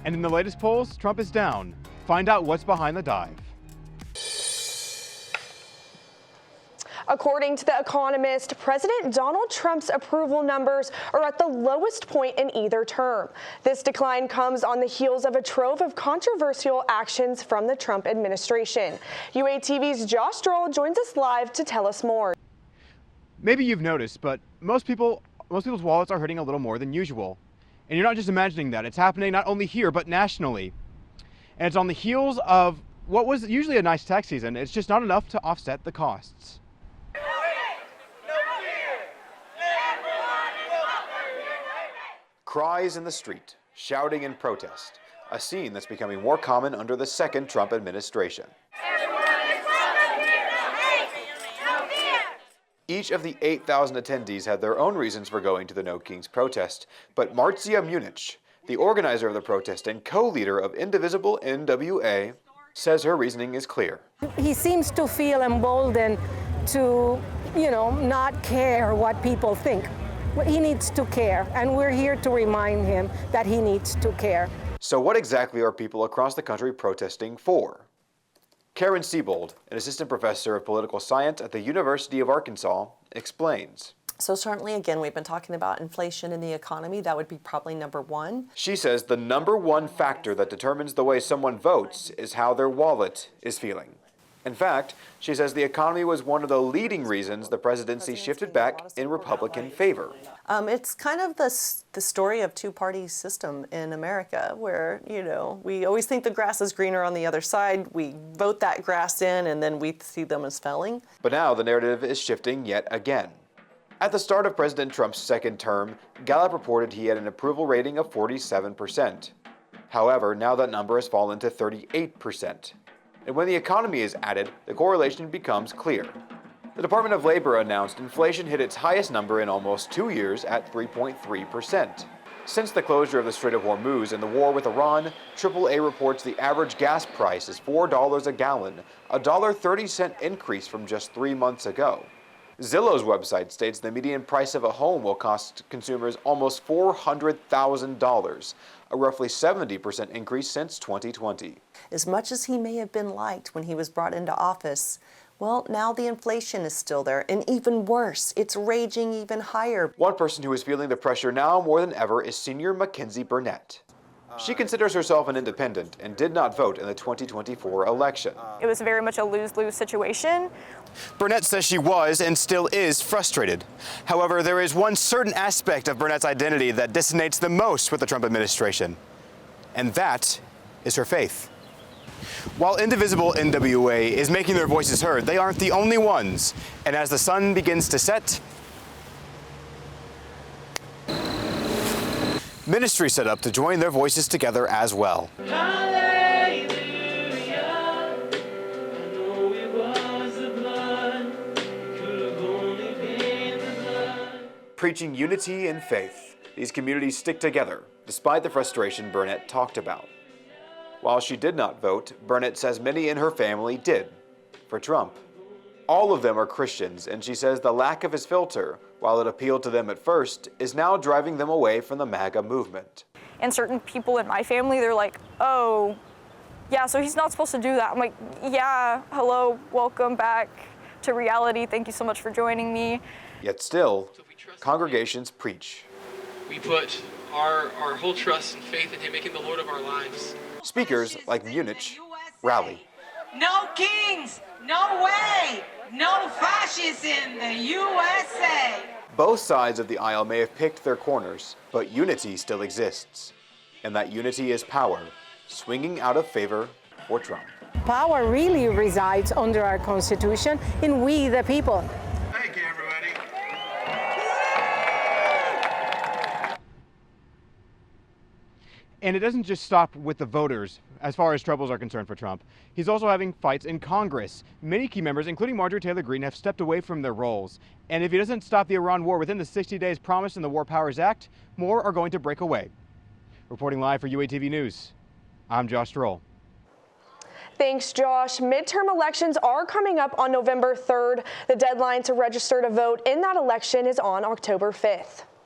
And in the latest polls, Trump is down. Find out what's behind the dive. According to The Economist, President Donald Trump's approval numbers are at the lowest point in either term. This decline comes on the heels of a trove of controversial actions from the Trump administration. UATV's Josh Stroll joins us live to tell us more. Maybe you've noticed, but most people's wallets are hurting a little more than usual. And you're not just imagining that. It's happening not only here, but nationally. And it's on the heels of what was usually a nice tax season. It's just not enough to offset the costs. Cries in the street, shouting in protest, a scene that's becoming more common under the second Trump administration. Each of the 8,000 attendees had their own reasons for going to the No Kings protest, but Marcia Munich, the organizer of the protest and co-leader of Indivisible NWA, says her reasoning is clear. He seems to feel emboldened to, not care what people think. He needs to care, and we're here to remind him that he needs to care. So what exactly are people across the country protesting for? Karen Siebold, an assistant professor of political science at the University of Arkansas, explains. So certainly, again, we've been talking about inflation in the economy. That would be probably number one. She says the number one factor that determines the way someone votes is how their wallet is feeling. In fact, she says the economy was one of the leading reasons the presidency shifted back in Republican favor. It's kind of the story of two-party system in America where, we always think the grass is greener on the other side. We vote that grass in and then we see them as failing. But now the narrative is shifting yet again. At the start of President Trump's second term, Gallup reported he had an approval rating of 47%. However, now that number has fallen to 38%. And when the economy is added, the correlation becomes clear. The Department of Labor announced inflation hit its highest number in almost 2 years at 3.3%. Since the closure of the Strait of Hormuz and the war with Iran, AAA reports the average gas price is $4 a gallon, a $1.30 increase from just 3 months ago. Zillow's website states the median price of a home will cost consumers almost $400,000, a roughly 70% increase since 2020. As much as he may have been liked when he was brought into office, well, now the inflation is still there, and even worse, it's raging even higher. One person who is feeling the pressure now more than ever is senior Mackenzie Burnett. She considers herself an independent and did not vote in the 2024 election. It was very much a lose-lose situation. Burnett says she was and still is frustrated. However, there is one certain aspect of Burnett's identity that dissonates the most with the Trump administration, and that is her faith. While Indivisible NWA is making their voices heard, they aren't the only ones. And as the sun begins to set, ministry set up to join their voices together as well. Preaching unity and faith, these communities stick together, despite the frustration Burnett talked about. While she did not vote, Burnett says many in her family did, for Trump. All of them are Christians, and she says the lack of his filter, while it appealed to them at first, is now driving them away from the MAGA movement. And certain people in my family, they're like, oh, yeah, so he's not supposed to do that. I'm like, yeah, hello, welcome back to reality. Thank you so much for joining me. Yet still, congregations preach. We put our whole trust and faith in him making the Lord of our lives. Speakers like Munich rally. No kings, no way, no fascists in the USA. Both sides of the aisle may have picked their corners, but unity still exists. And that unity is power, swinging out of favor for Trump. Power really resides under our Constitution in we the people. Thank you, everybody. And it doesn't just stop with the voters as far as troubles are concerned for Trump. He's also having fights in Congress. Many key members, including Marjorie Taylor Greene, have stepped away from their roles. And if he doesn't stop the Iran war within the 60 days promised in the War Powers Act, more are going to break away. Reporting live for UATV News, I'm Josh Stroll. Thanks, Josh. Midterm elections are coming up on November 3rd. The deadline to register to vote in that election is on October 5th.